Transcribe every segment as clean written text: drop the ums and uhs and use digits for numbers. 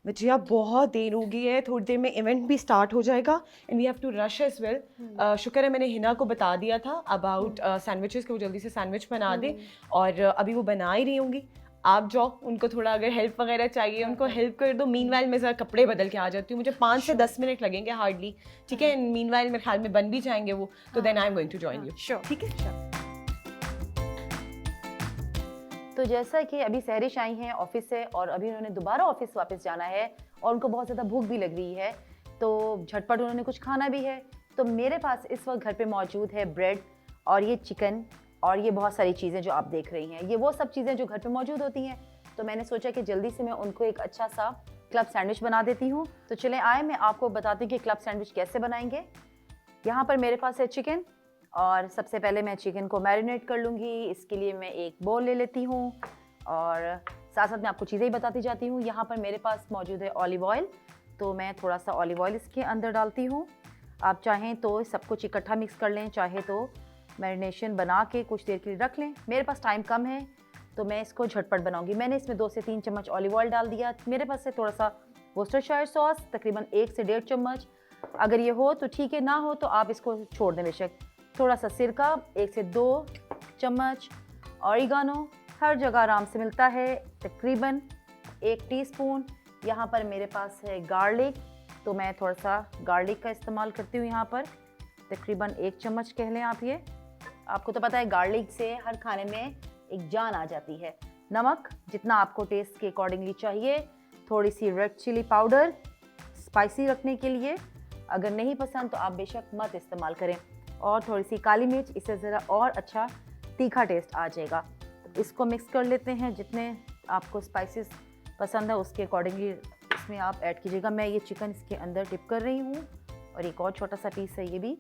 विजया बहुत देर हो गई है, थोड़ी देर में इवेंट भी स्टार्ट हो जाएगा and we have to rush as well. शुक्र है मैंने हिना को बता दिया था अबाउट सैंडविचेस, को जल्दी से सैंडविच बना दे और अभी वो बना ही रही होंगी। आप जाओ, उनको थोड़ा अगर हेल्प वगैरह चाहिए उनको हेल्प कर दो। मीनवाइल मैं ज़रा कपड़े बदल के आ जाती हूँ, मुझे 5 से 10 मिनट लगेंगे हार्डली, ठीक है। मीनवाइल मेरे ख्याल में बन भी जाएंगे वो, तो then I am going to join you, ठीक है। तो जैसा कि अभी सहरिश आई हैं ऑफिस से और अभी उन्होंने दोबारा ऑफिस वापस जाना है और उनको बहुत ज़्यादा भूख भी लग रही है, तो झटपट उन्होंने कुछ खाना भी है। तो मेरे पास इस वक्त घर पे मौजूद है ब्रेड और ये चिकन और ये बहुत सारी चीज़ें जो आप देख रही हैं, ये वो सब चीज़ें जो घर पे मौजूद होती हैं। तो मैंने सोचा कि जल्दी से मैं उनको एक अच्छा सा क्लब सैंडविच बना देती हूँ। तो चलें आए, मैं आपको बताती हूँ कि क्लब सैंडविच कैसे बनाएंगे। यहाँ पर मेरे पास है चिकन और सबसे पहले मैं चिकन को मैरिनेट कर लूँगी। इसके लिए मैं एक बोल ले लेती हूँ और साथ साथ मैं आपको चीज़ें ही बताती जाती हूँ। यहाँ पर मेरे पास मौजूद है ऑलिव ऑयल, तो मैं थोड़ा सा ऑलिव ऑयल इसके अंदर डालती हूँ। आप चाहें तो सब कुछ इकट्ठा मिक्स कर लें, चाहे तो मैरिनेशन बना के कुछ देर के लिए रख लें। मेरे पास टाइम कम है तो मैं इसको झटपट बनाऊँगी। मैंने इसमें 2 से 3 चम्मच ऑलिव ऑयल डाल दिया। मेरे पास है थोड़ा सा वोस्टरशायर सॉस, तकरीबन 1 से 1.5 चम्मच। अगर ये हो तो ठीक है, ना हो तो आप इसको छोड़ दें बेशक। थोड़ा सा सिरका 1 से 2 चम्मच, ऑरिगानो हर जगह आराम से मिलता है, तकरीबन 1 टीस्पून। यहाँ पर मेरे पास है गार्लिक, तो मैं थोड़ा सा गार्लिक का इस्तेमाल करती हूँ यहाँ पर, तकरीबन 1 चम्मच कह लें आप। ये आपको तो पता है गार्लिक से हर खाने में एक जान आ जाती है। नमक जितना आपको टेस्ट के अकॉर्डिंगली चाहिए, थोड़ी सी रेड चिली पाउडर स्पाइसी रखने के लिए, अगर नहीं पसंद तो आप बेशक मत इस्तेमाल करें, और थोड़ी सी काली मिर्च, इससे ज़रा और अच्छा तीखा टेस्ट आ जाएगा। इसको मिक्स कर लेते हैं, जितने आपको स्पाइसेस पसंद है उसके अकॉर्डिंगली इसमें आप ऐड कीजिएगा। मैं ये चिकन इसके अंदर डिप कर रही हूँ और एक और छोटा सा पीस है ये भी।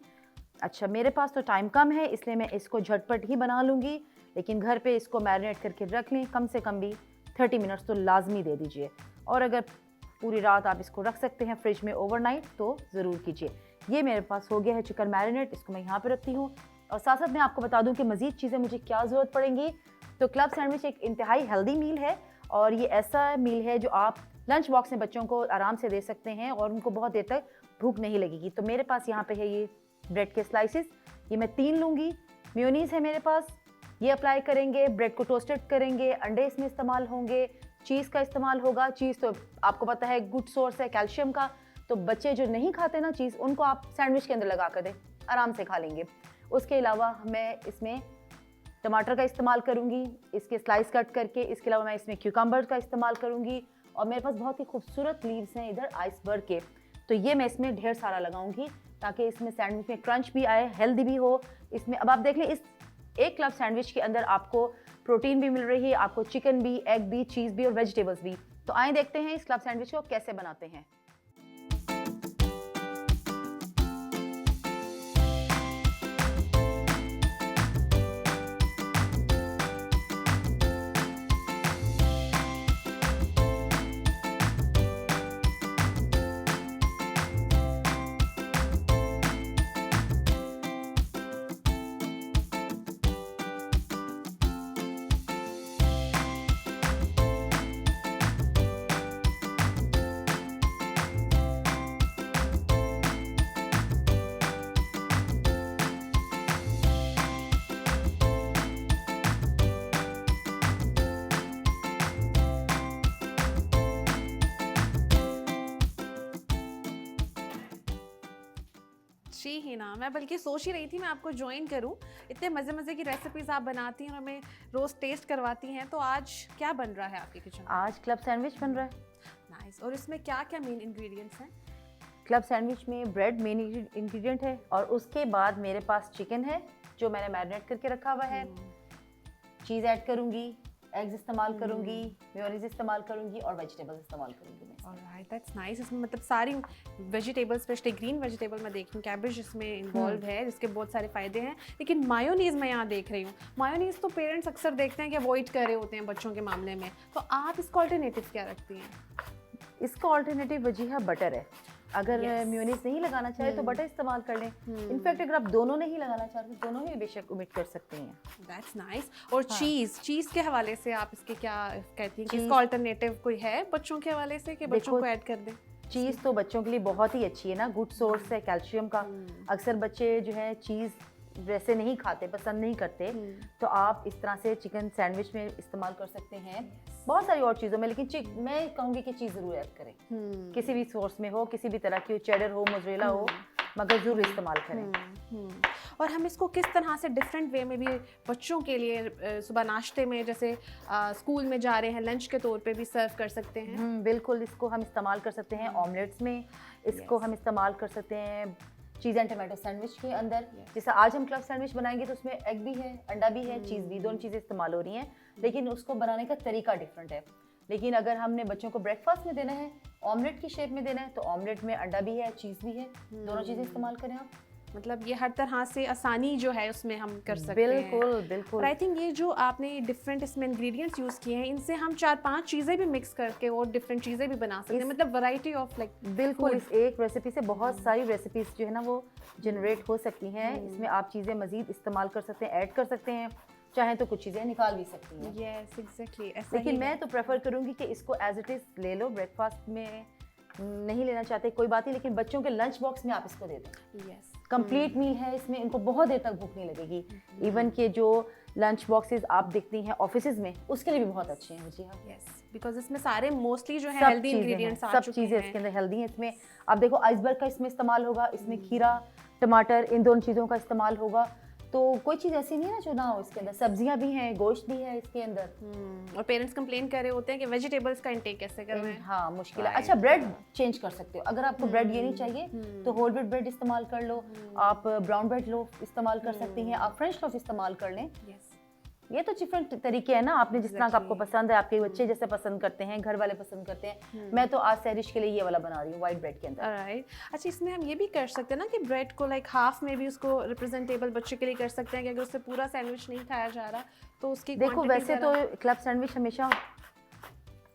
अच्छा, मेरे पास तो टाइम कम है इसलिए मैं इसको झटपट ही बना लूँगी, लेकिन घर पे इसको मैरिनेट करके रख लें, कम से कम भी 30 मिनट्स तो लाजमी दे दीजिए। और अगर पूरी रात आप इसको रख सकते हैं फ्रिज में ओवरनाइट तो ज़रूर कीजिए। ये मेरे पास हो गया है चिकन मैरिनेट, इसको मैं यहाँ पे रखती हूँ। और साथ साथ मैं आपको बता दूँ कि मज़ीद चीज़ें मुझे क्या ज़रूरत पड़ेंगी। तो क्लब सैंडविच एक इंतहाई हेल्दी मील है और ये ऐसा मील है जो आप लंच बॉक्स में बच्चों को आराम से दे सकते हैं और उनको बहुत देर तक भूख नहीं लगेगी। तो मेरे पास यहाँ पे है ये ब्रेड के स्लाइसिस, ये मैं 3 लूँगी। मेयोनीज़ है मेरे पास, ये अप्लाई करेंगे। ब्रेड को टोस्टेड करेंगे, अंडे इसमें इस्तेमाल होंगे, चीज़ का इस्तेमाल होगा। चीज़ तो आपको पता है गुड सोर्स है कैल्शियम का, तो बच्चे जो नहीं खाते ना चीज़, उनको आप सैंडविच के अंदर लगा कर दें, आराम से खा लेंगे। उसके अलावा मैं इसमें टमाटर का इस्तेमाल करूँगी, इसके स्लाइस कट करके। इसके अलावा मैं इसमें क्यूकम्बर का इस्तेमाल करूँगी और मेरे पास बहुत ही खूबसूरत लीव्स हैं इधर आइसबर्ग के, तो ये मैं इसमें ढेर सारा लगाऊंगी ताकि इसमें सैंडविच में क्रंच भी आए, हेल्दी भी हो इसमें। अब आप देख लें, इस एक क्लब सैंडविच के अंदर आपको प्रोटीन भी मिल रही है, आपको चिकन भी, एग भी, चीज़ भी और वेजिटेबल्स भी। तो आए देखते हैं इस क्लब सैंडविच को कैसे बनाते हैं। जी ही ना, मैं बल्कि सोच ही रही थी मैं आपको ज्वाइन करूं। इतने मज़े मज़े की रेसिपीज़ आप बनाती हैं और हमें रोज़ टेस्ट करवाती हैं। तो आज क्या बन रहा है आपके किचन में? आज क्लब सैंडविच बन रहा है। नाइस। और इसमें क्या क्या मेन इंग्रेडिएंट्स हैं? क्लब सैंडविच में ब्रेड मेन इंग्रेडिएंट है और उसके बाद मेरे पास चिकन है जो मैंने मैरिनेट करके रखा हुआ है। चीज़ ऐड करूँगी, एग्स इस्तेमाल करूँगी, मेयोनीज इस्तेमाल करूँगी और वेजिटेबल्स इस्तेमाल करूँगी मैं। Alright, that's nice. इसमें मतलब सारी वेजिटेबल्स, स्पेशली ग्रीन वेजिटेबल मैं देख रही हूँ, कैबेज इसमें इन्वॉल्व है जिसके बहुत सारे फ़ायदे हैं। लेकिन मायोनीज़ मैं यहाँ देख रही हूँ, मायोनीज़ तो पेरेंट्स अक्सर देखते हैं कि अवॉइड कर रहे होते हैं बच्चों के मामले में, तो आप इसका ऑल्टरनेटिव क्या रखती हैं? इसका ऑल्टरनेटिव वजीहा बटर है। अगर Yes. मेयोनीज नहीं लगाना चाहे तो बटर इस्तेमाल कर लें। इनफैक्ट अगर आप दोनों नहीं लगाना चाहते तो दोनों ही बेशक ओमिट कर सकते हैं। That's nice. और हाँ। चीज़ के हवाले से आप इसके क्या कहती हैं कि Cheese- इसका अल्टरनेटिव कोई है बच्चों के हवाले से कि बच्चों देखो, को ऐड कर दें? चीज़ तो बच्चों के लिए बहुत ही अच्छी है ना, गुड सोर्स है कैल्शियम का। अक्सर बच्चे जो है चीज़ वैसे नहीं खाते, पसंद नहीं करते, तो आप इस तरह से चिकन सैंडविच में इस्तेमाल कर सकते हैं, बहुत सारी और चीज़ों में, लेकिन मैं कहूँगी कि चीज़ ज़रूर ऐड करें, किसी भी सोर्स में हो, किसी भी तरह की हो, चेडर हो, मोज़रेला हो, मगर ज़रूर इस्तेमाल करें। और हम इसको किस तरह से डिफरेंट वे में भी बच्चों के लिए सुबह नाश्ते में, जैसे स्कूल में जा रहे हैं, लंच के तौर पे भी सर्व कर सकते हैं? बिल्कुल, इसको हम इस्तेमाल कर सकते हैं ऑमलेट्स में, इसको हम इस्तेमाल कर सकते हैं चीज़ एंड टमाटो सैंडविच के अंदर। जैसे आज हम क्लब सैंडविच बनाएंगे तो उसमें एग भी है, अंडा भी है, चीज़ भी, दोनों चीज़ें इस्तेमाल हो रही हैं, लेकिन उसको बनाने का तरीका डिफरेंट है। लेकिन अगर हमने बच्चों को ब्रेकफास्ट में देना है, ऑमलेट की शेप में देना है, तो ऑमलेट में अंडा भी है, चीज़ भी है, दोनों चीज़ें इस्तेमाल करें आप। मतलब ये हर तरह से आसानी जो है उसमें हम कर सकते हैं। बिल्कुल बिल्कुल। और आई थिंक ये जो आपने डिफरेंट इसमें इंग्रेडिएंट्स यूज़ किए हैं, इनसे हम 4-5 चीज़ें भी मिक्स करके और डिफरेंट चीज़ें भी बना सकते हैं, मतलब वैरायटी ऑफ लाइक। बिल्कुल, इस एक रेसिपी से बहुत सारी रेसिपीज जो है ना वो जनरेट हो सकती हैं। इसमें आप चीज़ें मज़ीद इस्तेमाल कर सकते हैं, ऐड कर सकते हैं, चाहे तो कुछ चीज़ें निकाल भी सकती हैं। यस एग्जैक्टली, ऐसा लेकिन ही मैं है। तो प्रेफर करूँगी कि इसको एज इट इज़ ले लो, ब्रेकफास्ट में नहीं लेना चाहते कोई बात नहीं, लेकिन बच्चों के लंच बॉक्स में आप इसको दे दें। यस कंप्लीट मील है, इसमें इनको बहुत देर तक भूख नहीं लगेगी। इवन के जो लंच बॉक्सेस आप देखती हैं ऑफिसेज में, उसके लिए भी बहुत अच्छे हैं। जी हाँ, यस, बिकॉज इसमें सारे मोस्टली जो है सब हेल्दी चीज़ें हैं, इंग्रेडिएंट्स आ सब चुके चीज़ें हैं। इसके अंदर हेल्दी हैं। इसमें आप देखो आइसबर्ग का इसमें इस्तेमाल होगा, इसमें खीरा, टमाटर, इन दोनों चीज़ों का इस्तेमाल होगा, तो कोई चीज़ ऐसी नहीं है ना जो ना हो इसके अंदर। सब्जियां भी हैं, गोश्त भी है इसके अंदर। और पेरेंट्स कंप्लेन कर रहे होते हैं कि वेजिटेबल्स का इंटेक कैसे करना है। हाँ, मुश्किल है। Right. अच्छा, ब्रेड चेंज कर सकते हो, अगर आपको ब्रेड ये नहीं चाहिए तो होल व्हीट ब्रेड इस्तेमाल कर लो, आप ब्राउन ब्रेड लोफ इस्तेमाल कर सकती हैं, आप फ्रेंच लोफ इस्तेमाल कर लें। यस ये तो डिफरेंट तरीके हैं ना, आपने जिस तरह का आपको पसंद है, आपके बच्चे जैसे पसंद करते हैं, घर वाले पसंद करते हैं। मैं तो आज सैरिश के लिए ये वाला बना रही हूँ, व्हाइट ब्रेड के अंदर। राइट। अच्छा, इसमें हम ये भी कर सकते हैं ना कि ब्रेड को लाइक हाफ में भी उसको रिप्रेजेंटेबल बच्चे के लिए कर सकते हैं कि अगर उससे पूरा सैंडविच नहीं खाया जा रहा तो उसकी देखो, quantity वैसे ज़रा- तो क्लब सैंडविच हमेशा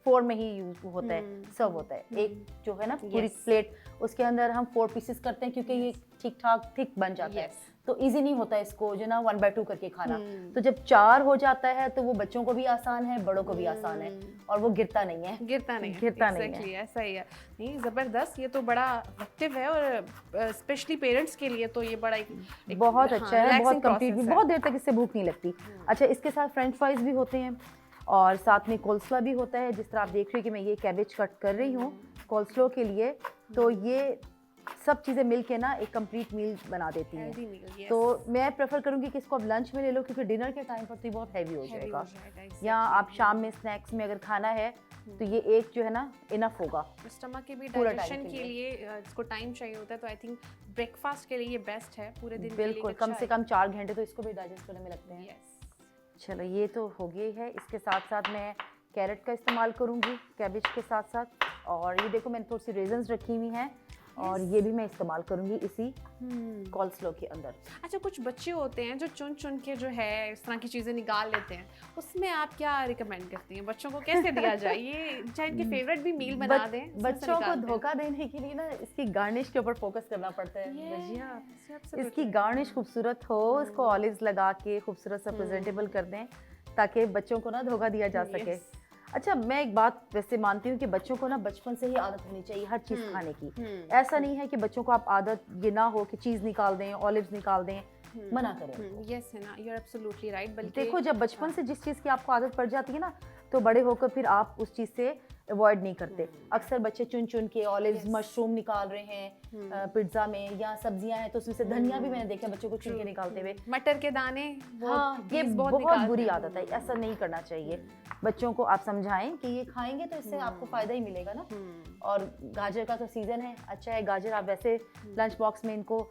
4 में ही यूज होता है, सर्व होता है। एक जो है ना पूरी Yes. प्लेट, उसके अंदर हम 4 पीसेस करते हैं क्योंकि ये ठीक ठाक थिक बन जाता है, Yes. तो इजी नहीं होता इसको जो ना 1/2 करके खाना। तो जब 4 हो जाता है तो वो बच्चों को भी आसान है, बड़ों को भी आसान है, और वो गिरता नहीं है। गिरता नहीं है। गिरता नहीं है। Exactly, ऐसा ही है। नहीं, ज़बरदस्त, ये तो बड़ा इफेक्टिव है और स्पेशली पेरेंट्स के लिए तो ये बड़ा एक बहुत अच्छा है, बहुत relaxing कंप्लीट भी, process है। बहुत देर तक इससे भूख नहीं लगती। अच्छा, इसके साथ फ्रेंच फ्राइज भी होते हैं और साथ में कोल्स्लो भी होता है। जिस तरह आप देख रहे हो कि मैं ये कैबेज कट कर रही हूँ कोल्स्लो के लिए, तो ये सब चीज़ें मिल के ना एक कंप्लीट मील बना देती हैं। Healthy meal, yes. तो मैं प्रेफर करूँगी कि इसको आप लंच में ले लो, क्योंकि डिनर के टाइम पर तो ये बहुत हैवी हो Heavy जाएगा। हो जाएगा, exactly. या आप शाम में स्नैक्स में अगर खाना है तो ये एक जो है ना इनफ होगा। स्टमक के भी पूरा डाइजेशन time के के लिए इसको टाइम चाहिए होता है, तो आई थिंक ब्रेकफास्ट के लिए ये बेस्ट है पूरे दिन बिल्कुल, कम से कम 4 घंटे तो इसको भी डाइजेस्ट करने में लगते हैं। यस। चलो, ये तो हो गई है। इसके साथ साथ मैं कैरेट का इस्तेमाल करूँगी कैबेज के साथ साथ, और ये देखो मैंने थोड़ी सी रेजन्स रखी हुई हैं, और ये भी मैं इस्तेमाल करूँगी इसी कोल्स्लो के अंदर। अच्छा, कुछ बच्चे होते हैं जो चुन चुन के जो है इस तरह की चीज़ें निकाल लेते हैं, उसमें आप क्या रिकमेंड करती हैं? बच्चों को कैसे दिया जाए ये, चाहे इनके फेवरेट भी मील बना दें? इसमें से बच्चों को निकालते हैं। धोखा देने के लिए ना इसकी गार्निश के ऊपर फोकस करना पड़ता है। Yes, भजिया, absolutely. इसकी गार्निश खूबसूरत हो, इसको ऑलिव्स लगा के खूबसूरत सा प्रेजेंटेबल कर दें, ताकि बच्चों को ना धोखा दिया जा सके। Yes. अच्छा, मैं एक बात वैसे मानती हूँ कि बच्चों को ना बचपन से ही आदत होनी चाहिए हर चीज़ खाने की। ऐसा नहीं है कि बच्चों को आप आदत ये ना हो कि चीज़ निकाल दें, ऑलिव्स निकाल दें, मना करें। यस है ना, यू आर एब्सोल्युटली राइट। बल्कि देखो, जब बचपन से जिस चीज़ की आपको आदत पड़ जाती है ना, तो बड़े होकर फिर आप उस चीज़ से अवॉइड नहीं करते। अक्सर बच्चे चुन चुन के ऑलिव्स, मशरूम निकाल रहे हैं पिज्ज़ा में, या सब्जियां हैं तो उसमें से धनिया भी मैंने देखा बच्चों को चुन के निकालते हुए। मटर के दाने, हाँ, ये peas बहुत निकालते बुरी हैं। आदत है, ऐसा नहीं करना चाहिए। बच्चों को आप समझाएं कि ये खाएंगे तो इससे आपको फायदा ही मिलेगा ना। और गाजर का तो सीजन है, अच्छा है गाजर आप वैसे लंच बॉक्स में इनको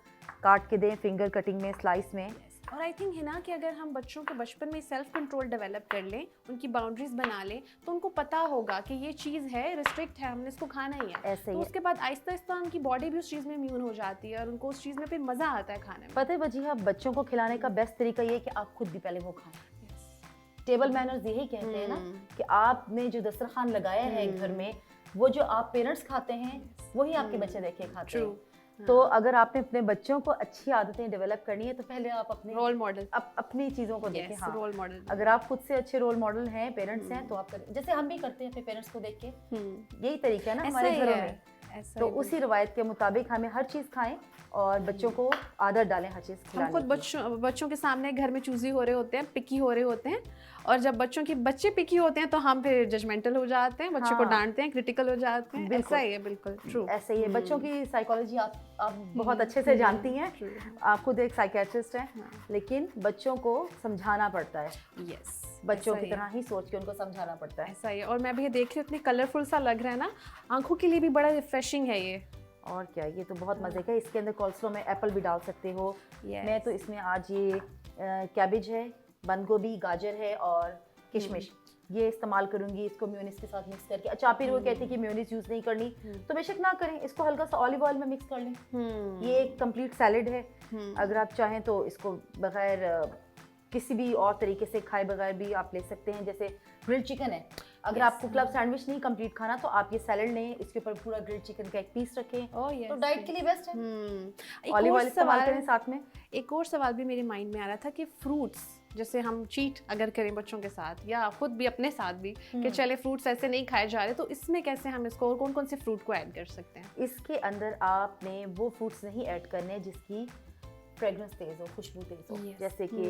काट के दें, फिंगर कटिंग में, स्लाइस में। और आई थिंक है ना कि अगर हम बच्चों को बचपन में सेल्फ कंट्रोल डेवलप कर लें, उनकी बाउंड्रीज बना लें, तो उनको पता होगा कि ये चीज़ है, रिस्ट्रिक्ट है, हमने इसको खाना ही है। ऐसे ही तो है। उसके बाद आहिस्ता आहिस्ता उनकी बॉडी भी उस चीज़ में इम्यून हो जाती है और उनको उस चीज़ में फिर मज़ा आता है खाने में। पता है वजीहा, बच्चों को खिलाने का बेस्ट तरीका ये है कि आप खुद भी पहले वो खाएं। टेबल मैनर्स यही कहते हैं ना कि आपने जो दस्तरखान लगाया है घर में, वो जो आप पेरेंट्स खाते हैं वही आपके बच्चे देख के खाते True. हैं। तो अगर आपने अपने बच्चों को अच्छी आदतें डेवलप करनी है तो पहले आप अपने रोल मॉडल, अपनी चीज़ों को देखें। हाँ, रोल मॉडल। अगर आप खुद से अच्छे रोल मॉडल हैं, पेरेंट्स हैं, तो आप करें जैसे हम भी करते हैं अपने पेरेंट्स को देख के। यही तरीका है ना हमारे घरों में। तो उसी रवायत के मुताबिक हमें हर चीज़ खाएं और बच्चों को आदत डालें हर चीज़ हम खिलाने खुद की। बच्चों के सामने घर में चूजी हो रहे होते हैं, पिकी हो रहे होते हैं, और जब बच्चे पिकी होते हैं तो हम फिर जजमेंटल हो जाते हैं, बच्चों को हाँ। डांटते हैं, क्रिटिकल हो जाते हैं। बिल्कुल। ऐसा ही है, बिल्कुल ट्रू। ऐसे ही है, बच्चों की साइकोलॉजी आप बहुत अच्छे से जानती हैं। आप खुद एक साइकेट्रिस्ट हैं, लेकिन बच्चों को समझाना पड़ता है। यस, बच्चों की तरह ही सोच के उनको समझाना पड़ता है। ऐसा ही है। और मैं भी ये देख रही हूँ, इतने कलरफुल सा लग रहा है ना, आंखों के लिए भी बड़ा रिफ्रेशिंग है ये। और क्या, ये तो बहुत मज़े का है। इसके अंदर कोल्स्लो में एप्पल भी डाल सकते हो। मैं तो इसमें आज ये कैबेज है, बंद गोभी, गाजर है और किशमिश ये इस्तेमाल करूंगी। इसको मेयोनीज के साथ मिक्स करके। अच्छा, आप वो कहते हैं कि मेयोनीज यूज़ नहीं करनी, तो बेशक ना करें, इसको हल्का सा ऑलिव ऑयल में मिक्स कर लें। ये एक कंप्लीट सैलेड है। अगर आप चाहें तो इसको बगैर किसी भी और तरीके से खाए बगैर भी आप ले सकते हैं। जैसे ग्रिल्ड चिकन है, अगर आपको क्लब सैंडविच नहीं कंप्लीट खाना तो आप ये सैलेड लें, इसके ऊपर पूरा ग्रिल्ड चिकन का एक पीस रखें। तो डाइट के लिए बेस्ट है। ऑलिव ऑयल इस्तेमाल करें साथ में। एक और सवाल भी मेरे माइंड में आ रहा था कि फ्रूट्स, जैसे हम चीट अगर करें बच्चों के साथ या खुद भी अपने साथ भी कि चले फ्रूट्स ऐसे नहीं खाए जा रहे, तो इसमें कैसे हम इसको और कौन कौन से फ्रूट को ऐड कर सकते हैं? इसके अंदर आपने वो फ्रूट्स नहीं ऐड करने जिसकी फ्रेग्रेंस तेज हो, खुशबू तेज हो। जैसे कि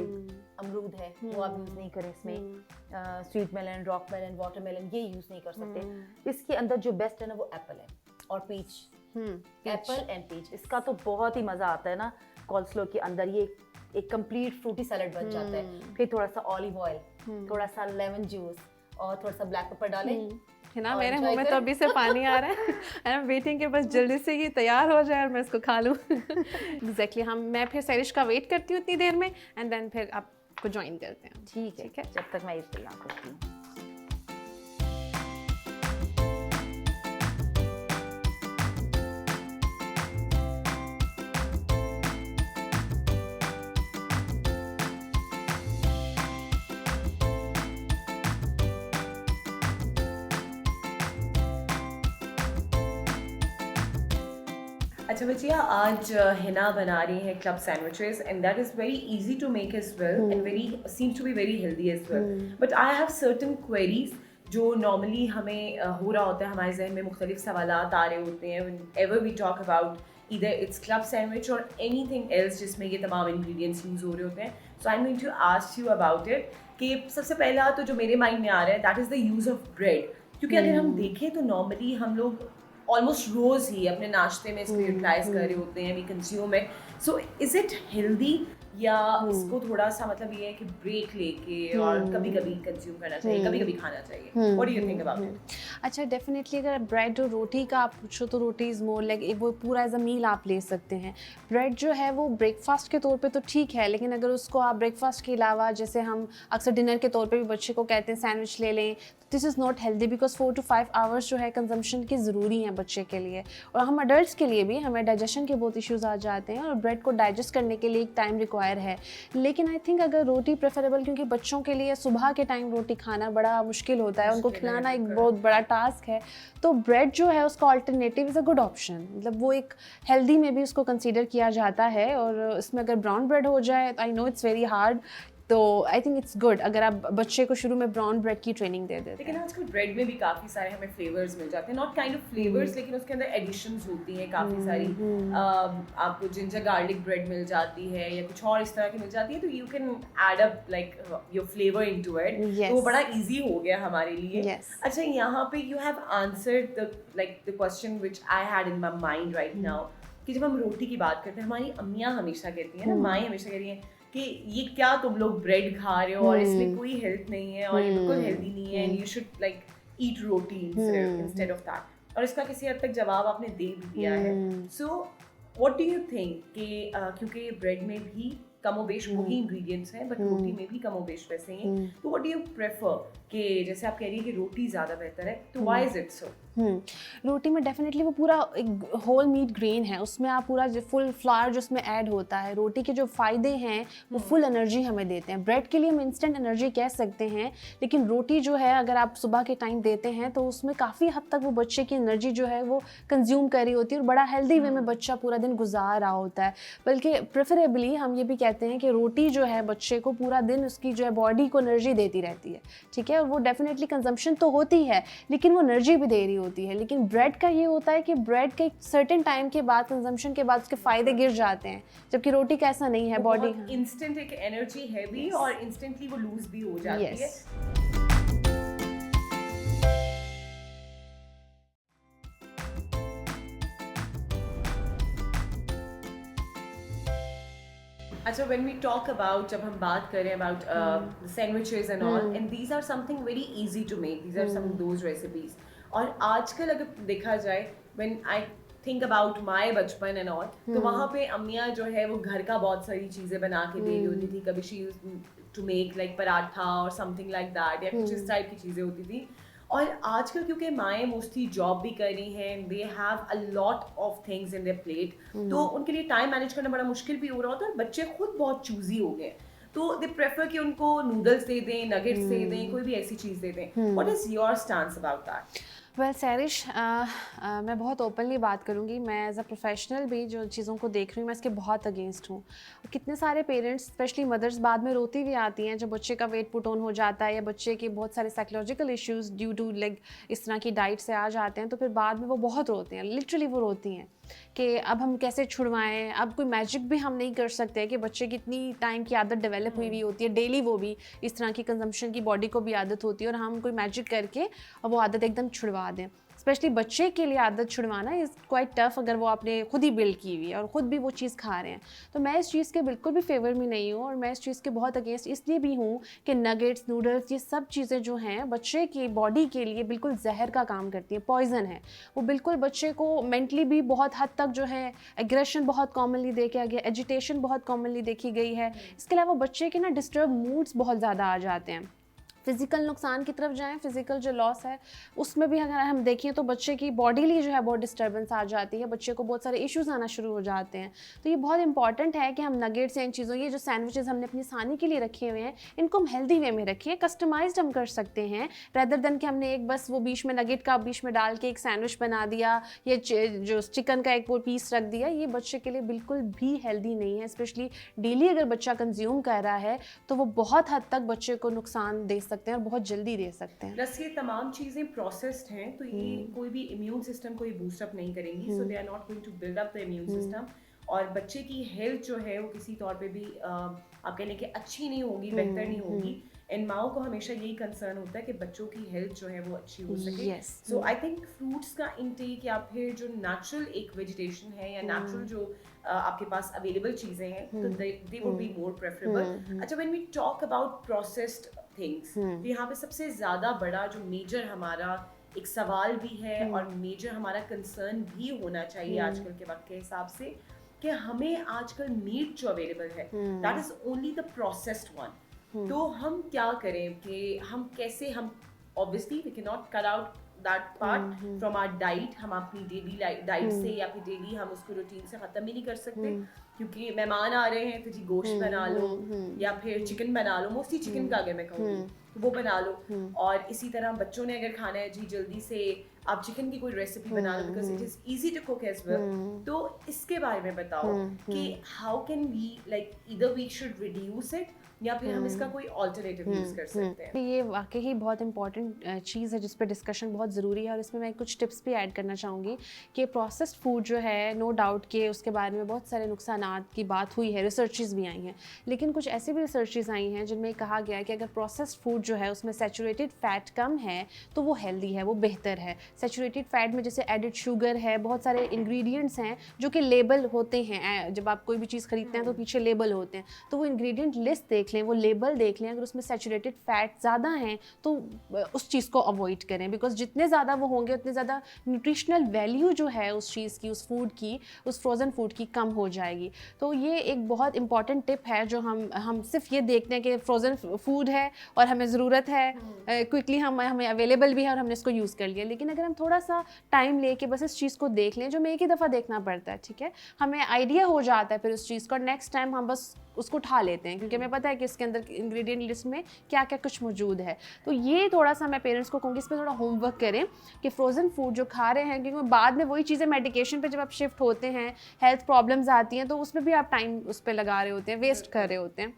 अमरूद है, वो आप यूज़ नहीं करें इसमें। Sweet melon, rock melon, watermelon ये यूज़ नहीं कर सकते। इसके अंदर जो बेस्ट है ना वो एप्पल है और पीच। एप्पल एंड पीच, इसका तो बहुत ही मज़ा आता है ना। कोल्स्लो के अंदर ये एक कंप्लीट फ्रूटी सैलेड बन जाता है। फिर थोड़ा सा ऑलिव ऑयल, थोड़ा सा लेमन जूस और थोड़ा सा ब्लैक पेपर डालें। है ना, मेरे मुंह में तो अभी से पानी आ रहा है। आई एम वेटिंग कि बस जल्दी से ये तैयार हो जाए और मैं इसको खा लूँ। एग्जैक्टली। मैं फिर सैरिश का वेट करती हूँ इतनी देर में, एंड देन फिर आपको ज्वाइन करते हैं। ठीक है, जब तक मैं ये तैयार करती हूँ। अच्छा बच्चिया, आज हिना बना रही हैं club sandwiches and that is very easy to make as well and very seems to be very healthy as well. But I have certain queries जो नॉर्मली हमें हो रहा होता है, हमारे जहन में मुख्तलिफ सवालात आ रहे होते हैं whenever we talk about either it's club sandwich और एनीथिंग एल्स जिसमें ये तमाम इंग्रेडिएंट्स यूज़ हो रहे होते हैं। So I am going to ask you about it कि सबसे पहला तो जो मेरे माइंड में आ रहा है that is the use of bread. क्योंकि अगर हम देखें तो नॉर्मली हम लोग ऑलमोस्ट रोज़ ही अपने नाश्ते में इसको यूटिलाइज कर रहे होते हैं, we consume it. So is it healthy या इसको थोड़ा सा मतलब ये है कि ब्रेक लेके और कभी कभी कंज्यूम करना चाहिए, कभी कभी खाना चाहिए? What do you think about it? अच्छा, डेफिनेटली अगर ब्रेड और रोटी का आप पूछो तो रोटी इज़ मोर लाइक वो पूरा एज अ मील आप ले सकते हैं। ब्रेड जो है वो ब्रेकफास्ट के तौर पे तो ठीक है, लेकिन अगर उसको आप ब्रेकफास्ट के अलावा जैसे हम अक्सर डिनर के तौर पे भी बच्चे को कहते हैं सैंडविच ले लें, this is not healthy because 4 to 5 hours जो है कंजम्पशन की ज़रूरी है बच्चे के लिए, और हम अडल्ट्स के लिए भी हमें डाइजेशन के बहुत इश्यूज़ आ जाते हैं और ब्रेड को डाइजेस्ट करने के लिए एक टाइम रिक्वायर है। लेकिन आई थिंक अगर रोटी प्रेफरेबल, क्योंकि बच्चों के लिए सुबह के टाइम रोटी खाना बड़ा मुश्किल होता है, उनको खिलाना एक बहुत बड़ा टास्क है, तो ब्रेड जो है उसका alternative is a good option. मतलब वो एक हेल्दी में भी उसको कंसीडर किया जाता है, और इसमें अगर ब्राउन ब्रेड हो जाए, I know it's very hard, तो आई थिंक इट्स गुड अगर आप बच्चे को शुरू में ब्राउन ब्रेड की ट्रेनिंग दे देते हैं। लेकिन आजकल ब्रेड में भी काफ़ी सारे हमें फ्लेवर्स मिल जाते हैं, नॉट काइंड ऑफ फ्लेवर्स लेकिन उसके अंदर एडिशंस होती हैं काफ़ी सारी। आपको जिंजर गार्लिक ब्रेड मिल जाती है या कुछ और इस तरह की मिल जाती है, तो you can add up like your flavour into it. तो वो बड़ा इजी हो गया हमारे लिए। अच्छा, यहाँ पे you have answered the question which I had in my mind right now, कि जब हम रोटी की बात करते हैं, हमारी अम्मियाँ हमेशा कहती हैं ना, माएँ हमेशा कहती हैं कि ये क्या तुम लोग ब्रेड खा रहे हो और इसमें कोई हेल्थ नहीं है और ये बिल्कुल हेल्दी नहीं है, and you should like eat roti instead of that. और इसका किसी हद तक जवाब आपने दे भी दिया है। So what do you think कि क्योंकि ब्रेड में भी कमोबेश वही इंग्रेडिएंट्स हैं, बट रोटी में भी कमोबेश वैसे ही हैं। तो व्हाट डू यू प्रेफर कि जैसे आप कह रही है कि रोटी ज़्यादा बेहतर है, तो व्हाई इज इट सो? रोटी में डेफिनेटली वो पूरा एक होल मीट ग्रेन है, उसमें आप पूरा फुल फ्लावर जो उसमें ऐड होता है। रोटी के जो फ़ायदे हैं वो फुल एनर्जी हमें देते हैं। ब्रेड के लिए हम इंस्टेंट एनर्जी कह सकते हैं, लेकिन रोटी जो है अगर आप सुबह के टाइम देते हैं तो उसमें काफ़ी हद तक वो बच्चे की एनर्जी जो है वो कंज्यूम कर रही होती है और बड़ा हेल्दी वे में बच्चा पूरा दिन गुजार रहा होता है। बल्कि प्रेफरेबली हम ये भी कहते हैं कि रोटी जो है बच्चे को पूरा दिन उसकी जो है बॉडी को एनर्जी देती रहती है, ठीक है। और वो डेफिनेटली कंजम्पशन तो होती है, लेकिन वो एनर्जी भी दे रही होती है। लेकिन ब्रेड का ये होता है कि ब्रेड के एक सर्टेन टाइम के बाद, कंजम्पशन के बाद उसके फ़ायदे गिर जाते हैं, जबकि रोटी का ऐसा नहीं है। बॉडी इंस्टेंट एक एनर्जी है भी और इंस्टेंटली वो लूज भी हो जाती है। Yes. अच्छा, when we talk about, जब हम बात करें about sandwiches and all, and these are something very easy to make. These are some of those recipes. और आजकल अगर देखा जाए, when I think about my बचपन and all, तो वहाँ पे अम्मियाँ जो है वो घर का बहुत सारी चीज़ें बना के दे रही होती थी। कभी she used to make like paratha और something like that, या कुछ इस टाइप की चीज़ें होती थी। और आजकल क्योंकि माएँ मोस्टली जॉब भी कर रही हैं, they have a lot of things in their plate, तो उनके लिए टाइम मैनेज करना बड़ा मुश्किल भी हो रहा होता है। बच्चे खुद बहुत चूजी हो गए, तो दे प्रेफर कि उनको नूडल्स दे दें, नगेट्स दे दें, कोई भी ऐसी चीज़ दे दें। What is your stance about that? Well Sairish, मैं बहुत ओपनली बात करूँगी। मैं एज अ प्रोफेशनल भी जो चीज़ों को देख रही हूँ, मैं इसके बहुत अगेंस्ट हूँ। कितने सारे पेरेंट्स, स्पेशली मदर्स, बाद में रोती भी आती हैं जब बच्चे का वेट पुट ऑन हो जाता है या बच्चे के बहुत सारे psychological issues due to like इस तरह की डाइट से आ जाते हैं, तो फिर बाद में वो बहुत रोते हैं। लिटरली वो रोती हैं कि अब हम कैसे छुड़वाएं। अब कोई मैजिक भी हम नहीं कर सकते कि बच्चे की इतनी टाइम की आदत डेवलप हुई हुई होती है, डेली वो भी इस तरह की कंजम्पशन की बॉडी को भी आदत होती है, और हम कोई मैजिक करके वो आदत एकदम छुड़वा दें। स्पेशली बच्चे के लिए आदत छुड़वाना इज़ क्वाइट टफ अगर वो आपने खुद ही बिल्ड की हुई है और ख़ुद भी वो चीज़ खा रहे हैं। तो मैं इस चीज़ के बिल्कुल भी फेवर में नहीं हूँ, और मैं इस चीज़ के बहुत अगेंस्ट इसलिए भी हूँ कि नगेट्स, नूडल्स, ये सब चीज़ें जो हैं बच्चे की बॉडी के लिए बिल्कुल जहर का काम करती हैं, पॉइजन है। वो बिल्कुल बच्चे को मेंटली भी बहुत हद तक जो है एग्रेशन बहुत कॉमनली देखा गया, एजिटेशन बहुत कॉमनली देखी गई है। इसके अलावा बच्चे के ना डिस्टर्ब मूड्स बहुत ज़्यादा आ जाते हैं। फिज़िकल नुकसान की तरफ जाएं, फिज़िकल जो लॉस है उसमें भी अगर हम देखें तो बच्चे की बॉडीली जो है बहुत डिस्टर्बेंस आ जाती है, बच्चे को बहुत सारे इश्यूज़ आना शुरू हो जाते हैं। तो ये बहुत इंपॉर्टेंट है कि हम नगेट्स या इन चीज़ों, ये जो सैंडविचेस हमने अपनी आसानी के लिए रखे हुए हैं, इनको हम हेल्दी वे में रखें, कस्टमाइज्ड हम कर सकते हैं, रैदर देन कि हमने एक बस वो बीच में नगेट का बीच में डाल के एक सैंडविच बना दिया या जो चिकन का एक वो पीस रख दिया। ये बच्चे के लिए बिल्कुल भी हेल्दी नहीं है। स्पेशली डेली अगर बच्चा कंज्यूम कर रहा है तो वो बहुत हद तक बच्चे को नुकसान दे सकते हैं और बहुत जल्दी दे सकते हैं। प्लस ये तमाम चीज़ें प्रोसेस्ड हैं, तो ये कोई भी इम्यून सिस्टम को ये बूस्ट अप नहीं करेंगी, so they are not going to build up the immune system. और बच्चे की हेल्थ जो है वो किसी तौर पे भी आप कह लें कि अच्छी नहीं होगी, बेहतर नहीं होगी। एंड माओ को हमेशा यही कंसर्न होता है कि बच्चों की हेल्थ जो है वो अच्छी हो सके। सो आई थिंक फ्रूट्स का इंटेक या फिर जो नेचुरल एक वेजिटेशन है या नेचुरल जो आपके पास अवेलेबल चीज़ें हैं, तो they would be more preferable. अच्छा, when we talk about processed things, तो यहाँ पे सबसे ज़्यादा बड़ा जो मेजर हमारा एक सवाल भी है और मेजर हमारा कंसर्न भी होना चाहिए आजकल के वक्त के हिसाब से, कि हमें आजकल मीट जो अवेलेबल है that is only the processed one. तो हम क्या करें कि हम कैसे, हम obviously we can not cut out that part from our diet. हम अपनी डेली डाइट से या फिर डेली हम उसको रूटीन से ख़त्म भी नहीं कर सकते, क्योंकि मेहमान आ रहे हैं तो जी गोश्त बना लो या फिर चिकन बना लो। मोस्टली चिकन का अगर मैं कहूँ तो वो बना लो, और इसी तरह बच्चों ने अगर खाना है जी जल्दी से आप चिकन की कोई रेसिपी बना लो, because it is easy to cook as well. तो इसके बारे में बताओ कि how can we like either we should reduce it या फिर हम इसका कोई ऑल्टरनेटिव यूज़ कर सकते हैं। ये वाकई ही बहुत इंपॉर्टेंट चीज़ है जिस पे डिस्कशन बहुत ज़रूरी है, और इसमें मैं कुछ टिप्स भी ऐड करना चाहूँगी कि प्रोसेस्ड फूड जो है, नो डाउट कि उसके बारे में बहुत सारे नुकसानात की बात हुई है, रिसर्चेस भी आई हैं, लेकिन कुछ ऐसी भी रिसर्चेस आई हैं जिनमें कहा गया है कि अगर प्रोसेस्ड फूड जो है उसमें सैचुरेटेड फैट कम है तो वो हेल्दी है, वो बेहतर है। सैचुरेटेड फैट में जैसे एडिड शुगर है, बहुत सारे इंग्रेडिएंट्स हैं जो कि लेबल होते हैं, जब आप कोई भी चीज़ खरीदते हैं तो पीछे लेबल होते हैं, तो वो इंग्रेडिएंट लिस्ट देख लें, वो लेबल देख लें, अगर उसमें सैचुरेटेड फैट ज़्यादा हैं तो उस चीज़ को अवॉइड करें, बिकॉज जितने ज़्यादा वो होंगे उतने ज़्यादा न्यूट्रिशनल वैल्यू जो है उस चीज़ की, उस फूड की, उस फ्रोज़न फूड की कम हो जाएगी। तो ये एक बहुत इंपॉर्टेंट टिप है जो हम सिर्फ ये देखते हैं कि फ्रोज़न फूड है और हमें ज़रूरत है, क्विकली हमें अवेलेबल भी है और हमने इसको यूज़ कर लिया, लेकिन अगर हम थोड़ा सा टाइम लेके बस इस चीज़ को देख लें, जो हमें एक ही दफ़ा देखना पड़ता है, ठीक है, हमें आइडिया हो जाता है फिर उस चीज़ का, नेक्स्ट टाइम हम बस उसको उठा लेते हैं क्योंकि हमें पता है कि इसके अंदर इंग्रेडिएंट लिस्ट में क्या क्या कुछ मौजूद है। तो ये थोड़ा सा मैं पेरेंट्स को कहूँगी इस पर थोड़ा होमवर्क करें कि फ्रोज़न फूड जो खा रहे हैं, क्योंकि बाद में वही चीज़ें मेडिकेशन पे जब आप शिफ्ट होते हैं, हेल्थ प्रॉब्लम्स आती हैं, तो उसमें भी आप टाइम उस पर लगा रहे होते हैं, वेस्ट कर रहे होते हैं।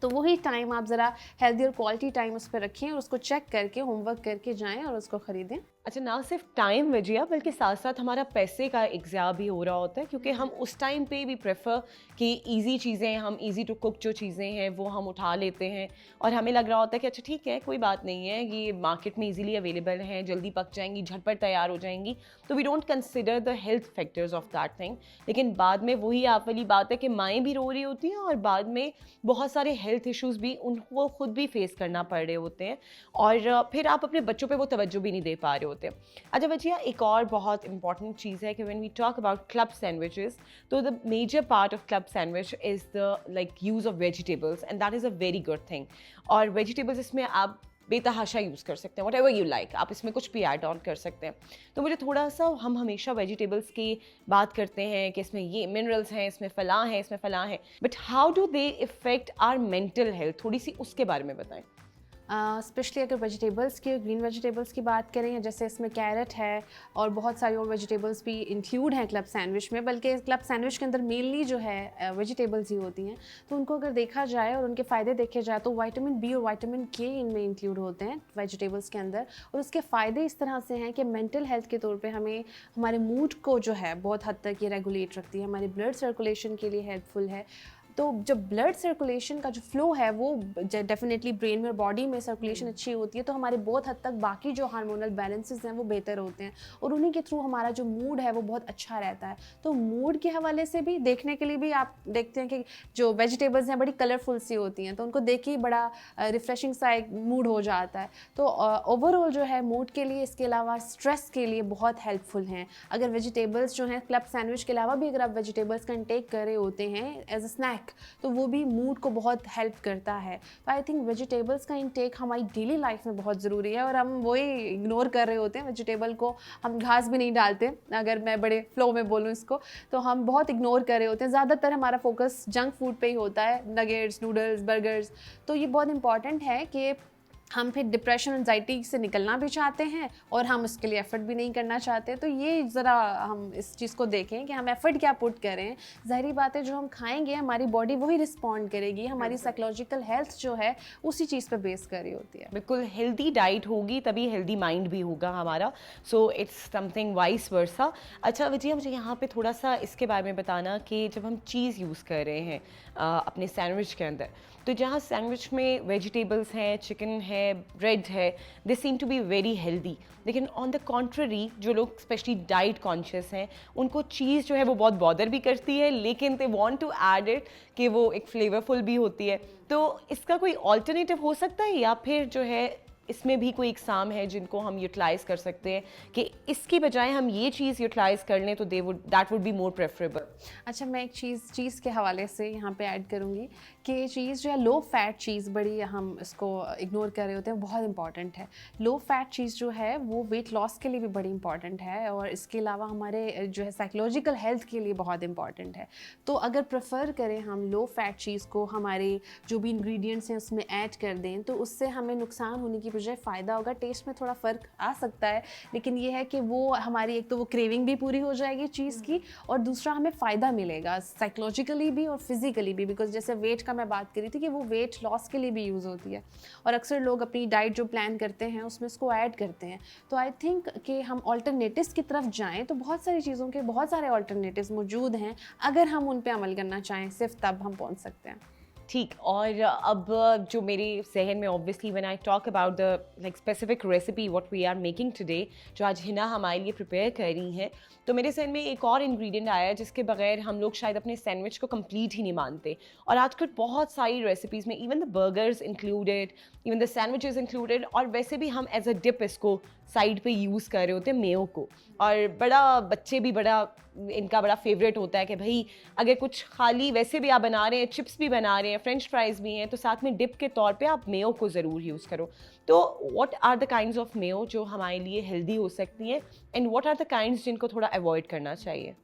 तो वही टाइम आप ज़रा हेल्दी और क्वालिटी टाइम उस पर रखें और उसको चेक करके होमवर्क करके जाएं और उसको ख़रीदें। अच्छा, ना सिर्फ टाइम विजया बल्कि साथ साथ हमारा पैसे का एक ज़ाया भी हो रहा होता है, क्योंकि हम उस टाइम पे भी प्रेफर कि इजी चीज़ें, हम इजी टू कुक जो चीज़ें हैं वो हम उठा लेते हैं और हमें लग रहा होता है कि अच्छा ठीक है, कोई बात नहीं है, ये मार्केट में इजीली अवेलेबल हैं, जल्दी पक जाएंगी, झटपट तैयार हो जाएंगी, तो we don't consider the health factors of that thing. लेकिन बाद में वही आप वाली बात है कि माएँ भी रो रही होती हैं और बाद में बहुत सारे हेल्थ इश्यूज़ भी उनको खुद भी फेस करना पड़ रहे होते हैं और फिर आप अपने बच्चों पे वो तवज्जो भी नहीं दे पा रहे होते। अच्छा बच्चिया, एक और बहुत इंपॉर्टेंट चीज़ है कि when we talk about club sandwiches, तो the major part of club sandwich is the like use of vegetables and that is a very good thing. और वेजिटेबल्स इसमें आप बेतहाशा यूज़ कर सकते हैं, वट एवर यू लाइक, आप इसमें कुछ भी ऐड ऑन कर सकते हैं। तो मुझे थोड़ा सा, हम हमेशा वेजिटेबल्स की बात करते हैं कि इसमें ये मिनरल्स हैं, इसमें फलां है, इसमें फलां है, but how do they effect our mental health, थोड़ी सी उसके बारे में बताएं। स्पेशली अगर वेजिटेबल्स की, ग्रीन वेजिटेबल्स की बात करें, जैसे इसमें कैरेट है और बहुत सारी और वेजिटेबल्स भी इंक्लूड हैं क्लब सैंडविच में, बल्कि क्लब सैंडविच के अंदर मेनली जो है वेजिटेबल्स ही होती हैं। तो उनको अगर देखा जाए और उनके फ़ायदे देखे जाए तो विटामिन बी और विटामिन के इनमें इंक्लूड होते हैं वेजिटेबल्स के अंदर, और उसके फ़ायदे इस तरह से हैं कि मेंटल हेल्थ के तौर पे हमें, हमारे मूड को जो है बहुत हद तक ये रेगुलेट रखती है, हमारे ब्लड सर्कुलेशन के लिए हेल्पफुल है। तो जब ब्लड सर्कुलेशन का जो फ्लो है वो डेफिनेटली ब्रेन में और बॉडी में सर्कुलेशन अच्छी होती है, तो हमारे बहुत हद तक बाकी जो हार्मोनल बैलेंसेस हैं वो बेहतर होते हैं और उन्हीं के थ्रू हमारा जो मूड है वो बहुत अच्छा रहता है। तो मूड के हवाले से भी देखने के लिए भी आप देखते हैं कि जो वेजिटेबल्स हैं बड़ी कलरफुल सी होती हैं, तो उनको देख के बड़ा रिफ्रेशिंग सा एक मूड हो जाता है। तो ओवरऑल जो है मूड के लिए, इसके अलावा स्ट्रेस के लिए बहुत हेल्पफुल हैं। अगर वेजिटेबल्स जो हैं, क्लब सैंडविच के अलावा भी अगर आप वेजिटेबल्स का इंटेक कर रहे होते हैं एज अ स्नैक, तो वो भी मूड को बहुत हेल्प करता है। तो आई थिंक वेजिटेबल्स का इंटेक हमारी डेली लाइफ में बहुत ज़रूरी है और हम वही इग्नोर कर रहे होते हैं वेजिटेबल को। हम घास भी नहीं डालते, अगर मैं बड़े फ्लो में बोलूँ इसको, तो हम बहुत इग्नोर कर रहे होते हैं। ज़्यादातर हमारा फोकस जंक फूड पे ही होता है, नगेट्स, नूडल्स, बर्गर्स। तो ये बहुत इंपॉर्टेंट है कि हम फिर डिप्रेशन, एंजाइटी से निकलना भी चाहते हैं और हम उसके लिए एफ़र्ट भी नहीं करना चाहते। तो ये ज़रा हम इस चीज़ को देखें कि हम एफ़र्ट क्या पुट करें। ज़ाहिरी बात है जो हम खाएंगे हमारी बॉडी वही रिस्पॉन्ड करेगी, हमारी साइकोलॉजिकल हेल्थ जो है उसी चीज़ पर बेस कर रही होती है। बिल्कुल, हेल्दी डाइट होगी तभी हेल्दी माइंड भी होगा हमारा, so it's something vice versa. अच्छा विजय, मुझे यहाँ पे थोड़ा सा इसके बारे में बताना कि जब हम चीज़ यूज़ कर रहे हैं अपने सैंडविच के अंदर, तो जहाँ सैंडविच में वेजिटेबल्स हैं, चिकन है, ब्रेड है, they seem to be very healthy, लेकिन ऑन द कॉन्ट्ररी जो लोग स्पेशली डाइट कॉन्शियस हैं उनको चीज़ जो है वो बहुत बॉदर भी करती है, लेकिन they want to add it कि वो एक फ्लेवरफुल भी होती है। तो इसका कोई ऑल्टरनेटिव हो सकता है या फिर जो है इसमें भी कोई इकसाम है जिनको हम यूटिलाइज़ कर सकते हैं कि इसकी बजाय हम ये चीज़ यूटिलाइज़ कर लें तो that would be more preferable? अच्छा, मैं एक चीज़ के हवाले से यहाँ पे ऐड करूँगी कि चीज़ जो है लो फैट चीज़, बड़ी हम इसको इग्नोर कर रहे होते हैं, बहुत इंपॉर्टेंट है। लो फैट चीज़ जो है वो वेट लॉस के लिए भी बड़ी इंपॉर्टेंट है और इसके अलावा हमारे जो है साइकोलॉजिकल हेल्थ के लिए बहुत इंपॉर्टेंट है। तो अगर प्रेफर करें हम लो फैट चीज़ को, हमारे जो भी इंग्रेडिएंट्स हैं उसमें ऐड कर दें, तो उससे हमें नुकसान होने की बजाय फ़ायदा होगा। टेस्ट में थोड़ा फ़र्क आ सकता है, लेकिन ये है कि वो हमारी एक तो वो क्रेविंग भी पूरी हो जाएगी चीज़ की और दूसरा हमें फ़ायदा मिलेगा साइकोलॉजिकली भी और फिज़िकली भी, बिकॉज जैसे वेट का मैं बात करी थी कि वो वेट लॉस के लिए भी यूज़ होती है और अक्सर लोग अपनी डाइट जो प्लान करते हैं उसमें इसको ऐड करते हैं। तो आई थिंक कि हम ऑल्टरनेटिव्स की तरफ जाएँ तो बहुत सारी चीज़ों के बहुत सारे ऑल्टरनेटिव्स मौजूद हैं, अगर हम उन पे अमल करना चाहें सिर्फ तब हम पहुँच सकते हैं। ठीक। और अब जो मेरे जहन में obviously when I talk about the like specific recipe what we are making today, जो आज हिना हमारे लिए प्रिपेयर कर रही हैं, तो मेरे जहन में एक और इंग्रेडिएंट आया जिसके बगैर हम लोग शायद अपने सैंडविच को कंप्लीट ही नहीं मानते। और आजकल बहुत सारी रेसिपीज़ में even the burgers included, even the sandwiches included, और वैसे भी हम एज अ डिप इसको साइड पे यूज़ कर रहे होते हैं मेयो को। और बड़ा बच्चे भी बड़ा इनका बड़ा फेवरेट होता है कि भाई अगर कुछ खाली वैसे भी आप बना रहे हैं, चिप्स भी बना रहे हैं, फ्रेंच फ्राइज़ भी हैं, तो साथ में डिप के तौर पे आप मेयो को ज़रूर यूज़ करो। तो what are the kinds of mayo जो हमारे लिए हेल्दी हो सकती हैं, and what are the kinds जिनको थोड़ा अवॉइड करना चाहिए?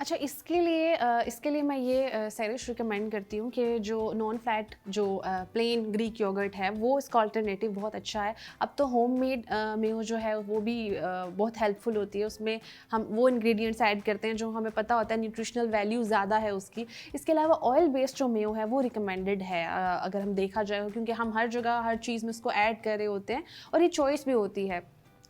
अच्छा, इसके लिए मैं ये सैरिश रिकमेंड करती हूँ कि जो नॉन फैट जो प्लेन ग्रीक योगर्ट है वो इसका अल्टरनेटिव बहुत अच्छा है। अब तो होममेड मेयो जो है वो भी बहुत हेल्पफुल होती है। उसमें हम वो इंग्रेडिएंट्स ऐड करते हैं जो हमें पता होता है न्यूट्रिशनल वैल्यू ज़्यादा है उसकी। इसके अलावा ऑयल बेस्ड जो मेयो है वो रिकमेंडेड है अगर हम देखा जाए, क्योंकि हम हर जगह हर चीज़ में उसको ऐड कर रहे होते हैं और ये चॉइस भी होती है।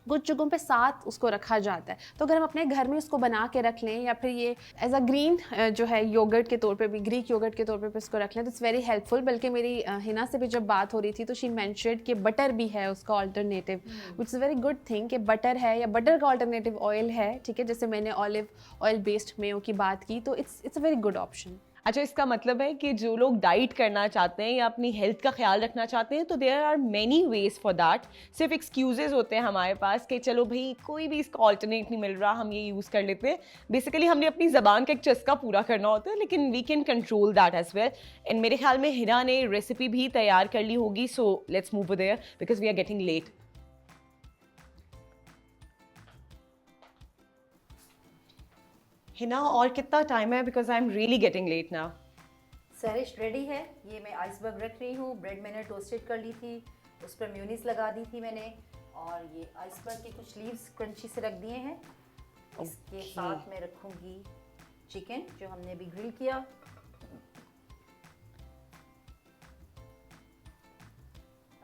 कुछ जगहों पे साथ उसको रखा जाता है, तो अगर हम अपने घर में उसको बना के रख लें या फिर ये एज अ ग्रीन जो है योगर्ट के तौर पे भी, ग्रीक योगर्ट के तौर पे इसको रख लें तो इट्स वेरी हेल्पफुल। बल्कि मेरी हिना से भी जब बात हो रही थी तो शी मेंशन्ड कि बटर भी है उसका alternative, which is very good thing कि बटर है या बटर का ऑल्टरनेटिव ऑयल है, ठीक है। जैसे मैंने ऑलिव ऑयल बेस्ड मेयो की बात की, तो it's a very good option. अच्छा, इसका मतलब है कि जो लोग डाइट करना चाहते हैं या अपनी हेल्थ का ख्याल रखना चाहते हैं, तो there are many ways for that. सिर्फ एक्सक्यूजेज होते हैं हमारे पास कि चलो भाई कोई भी इसका ऑल्टरनेट नहीं मिल रहा, हम ये यूज़ कर लेते हैं। बेसिकली हमने अपनी ज़बान का एक चस्का पूरा करना होता है, लेकिन we can control that as well. And मेरे ख्याल में हिना ने रेसिपी भी तैयार कर ली होगी, so let's move there because we are getting late. Hina, और कितना टाइम है? Because I am really getting late now. Sarish ready है। ये मैं आइसबर्ग रख रही हूँ। ब्रेड मैंने टोस्टेड कर ली थी, उस पर मेयोनीज लगा दी थी मैंने, और ये आइसबर्ग के कुछ लीव्स क्रंची से रख दिए हैं। इसके साथ मैं रखूँगी चिकन जो हमने अभी ग्रिल किया।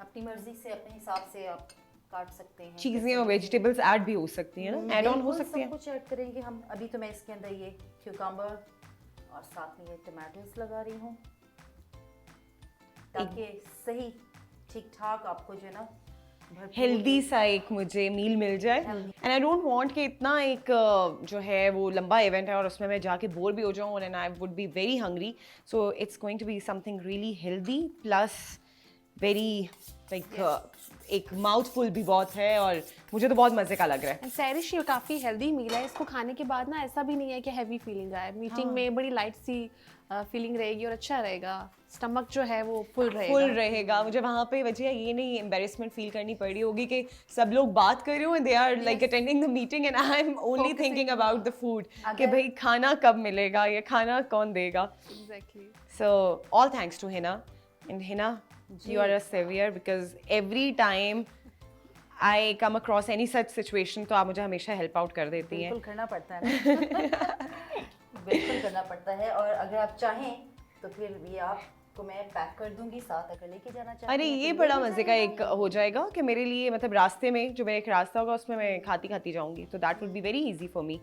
अपनी मर्जी से अपने हिसाब से आप काट सकते हैं। चीज़ें और वेजिटेबल्स ऐड भी हो सकती हैं ना, ऐड ऑन हो सकती हैं। सब कुछ ऐड करेंगे हम। अभी तो मैं इसके अंदर ये क्यूकम्बर और साथ में ये टमाटोस लगा रही हूँ ताकि सही ठीक ठाक आपको जो है ना हेल्दी सा एक मुझे मील मिल जाए। एंड आई डोंट वांट कि इतना एक जो है वो लंबा इवेंट है और उसमें मैं जाके बोर भी हो जाऊँ, and I would be very hungry. So it's going to be something really healthy plus very like एक माउथफुल भी बहुत है, और मुझे तो बहुत मज़े का लग रहा है। सैरिश ये काफ़ी हेल्दी मील है। इसको खाने के बाद ना ऐसा भी नहीं है कि हैवी फीलिंग आए। मीटिंग में बड़ी लाइट सी फीलिंग रहेगी और अच्छा रहेगा। स्टमक जो है वो फुल रहेगा। मुझे वहाँ पे वजह ये नहीं एम्बेरसमेंट फील करनी पड़ी होगी कि सब लोग बात कर रहे हो, they are like attending the meeting and I am only thinking about the food कि भाई खाना कब मिलेगा, ये खाना कौन देगा। Exactly. So all thanks to Hina. And Hina, you are a savior because every time I come across any such situation, तो आप मुझे हमेशा हेल्प आउट कर देती हैं। बिल्कुल करना पड़ता है ना। बिल्कुल करना पड़ता है, और अगर आप चाहें तो फिर ये आपको मैं पैक कर दूंगी साथ, अगर लेके जाना चाहते अरे हैं ये तो बड़ा मज़े का एक हो जाएगा कि मेरे लिए मतलब रास्ते में जो मेरा एक रास्ता होगा उसमें मैं खाती खाती जाऊंगी, तो that would be very easy for me,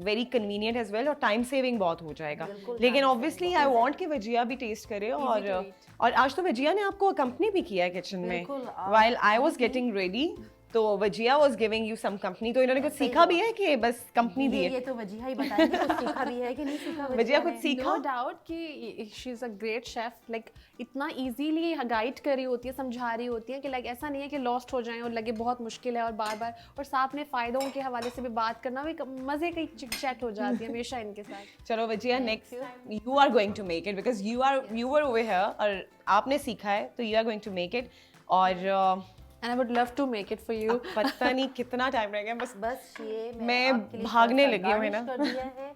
very convenient as well, और टाइम सेविंग बहुत हो जाएगा। लेकिन ऑब्वियसली आई वांट कि वजिया भी टेस्ट करे, और आज तो वजिया ने आपको अकम्पनी भी किया है किचन में while I was getting ready, तो Wajiya was giving you some company. तो इन्होंने कुछ सीखा भी है कि बस कंपनी दी है? ये तो वजिया ही बताएंगे कुछ सीखा भी है कि नहीं सीखा। वजिया कुछ सीखा? नो डाउट कि she is a great chef. Like इतना इजीली गाइड कर रही होती है, समझा रही होती है कि लाइक ऐसा नहीं है कि लॉस्ट हो जाएं और लगे बहुत मुश्किल है और बार बार, और साथ में फ़ायदों के हवाले से भी बात करना भी मज़े की चिट चैट हो जाती है हमेशा इनके साथ। चलो Wajiya, next you are going to make it because you were over here और आपने सीखा है, तो you are going to make it. और And I would love to make it for you. पता नहीं कितना टाइम रह गया, बस ये मैं भागने लगी हूँ ना, कर दिया है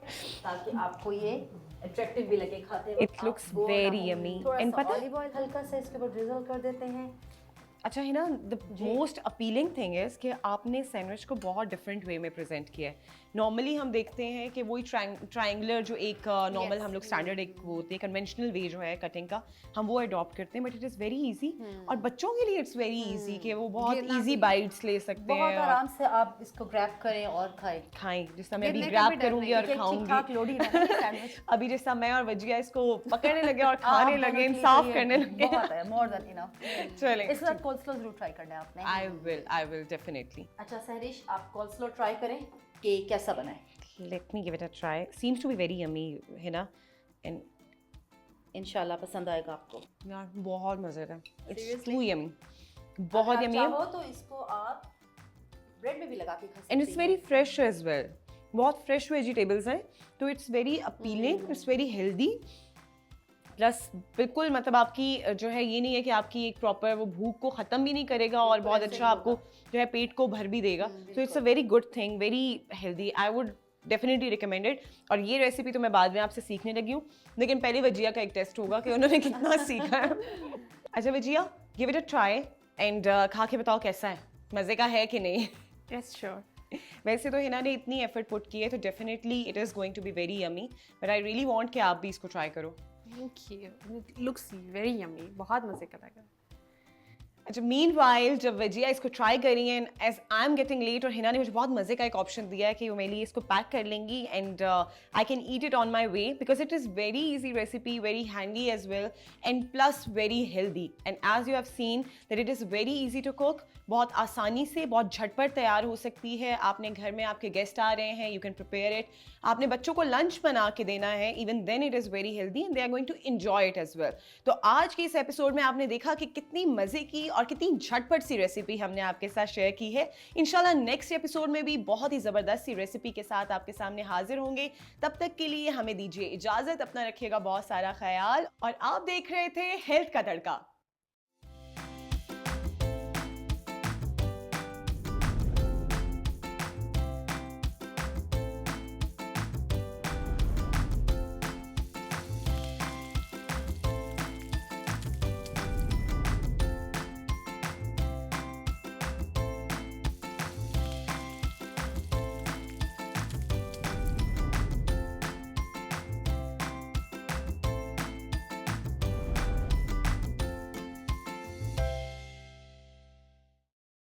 ताकि आपको ये अट्रैक्टिव भी लगे खाते वक्त। It looks very yummy. And पता है ऑलिव ऑयल हल्का सा इसके ऊपर ड्रिजल कर देते हैं। अच्छा है ना, the most appealing thing is कि आपने सैंडविच को बहुत डिफरेंट वे में प्रेजेंट किया है नॉर्मली हम देखते हैं कि वही ट्रायंगुलर जो एक नॉर्मल हम लोग स्टैंडर्ड एक वो होती है कन्वेंशनल वे जो है कटिंग का, हम वो अडॉप्ट करते हैं, but it is very easy. और बच्चों के लिए इट्स वेरी ईजी कि वो बहुत ईजी बाइट्स ले सकते बहुत हैं आराम से आप इसको ग्रैब करें और खाएं। खाएं। जिस तरह मैं अभी गिरने का भी ग्रैब डर करूंगी नहीं, और खाऊंगी, लोडी सैंडविच अभी जिस तरह मैं और वजिया इसको पकड़ने लगे और खाने लगे, इंसाफ करने लगे। बहुत है, मोर देन इनफ। चलें, इसके साथ कोल्स्लो जरूर ट्राई करना है आपने। I will definitely. अच्छा सहरिश, आप कोल्स्लो ट्राई करें कि कैसा बना है। Let me give it a try. Seems to be very yummy, Hina. And इंशाल्लाह पसंद आएगा आपको। यार बहुत मज़े का। It's Seriously? too yummy. बहुत अगर आप yummy है। चाहो तो इसको आप ब्रेड में भी लगा के खा सकते And it's very fresh as well. बहुत fresh vegetables हैं, तो it's very appealing. It's very healthy. Plus बिल्कुल मतलब आपकी जो है ये नहीं है कि आपकी एक प्रॉपर वो भूख को ख़त्म भी नहीं करेगा और बहुत अच्छा आपको जो है पेट को भर भी देगा। तो it's a very good thing, very healthy. I would definitely recommended. और ये रेसिपी तो मैं बाद में आपसे सीखने लगी हूँ, लेकिन पहले वजिया का एक टेस्ट होगा कि उन्होंने कितना सीखा है। अच्छा Wajiya, give it a try and खा के बताओ कैसा है, मज़े का है कि नहीं। Yes sure. वैसे तो हिना ने इतनी एफर्ट पुट की है तो definitely it is going to be very yummy, but I really want कि आप भी इसको ट्राई करो। Thank you, it looks very yummy, बहुत मजे का लगा। अच्छा, मीनवाइल जब वजिया इसको ट्राई करी and as I am getting late, और हिना ने मुझे बहुत मज़े का एक ऑप्शन दिया है कि वो मेरे लिए इसको पैक कर लेंगी and I can eat it on my way because it is very easy recipe, very handy as well and plus very healthy. And as you have seen that it is very easy to cook, बहुत आसानी से बहुत झटपट तैयार हो सकती है। आपने घर में आपके गेस्ट आ रहे हैं, यू कैन प्रिपेयर इट। आपने बच्चों को लंच बना के देना है, even then it is very healthy and they are going to enjoy it as well. तो आज के इस एपिसोड में आपने देखा कि कितनी मज़े की और कितनी झटपट सी रेसिपी हमने आपके साथ शेयर की है। इंशाल्लाह नेक्स्ट एपिसोड में भी बहुत ही ज़बरदस्त सी रेसिपी के साथ आपके सामने हाजिर होंगे। तब तक के लिए हमें दीजिए इजाज़त, अपना रखिएगा बहुत सारा ख्याल, और आप देख रहे थे हेल्थ का तड़का।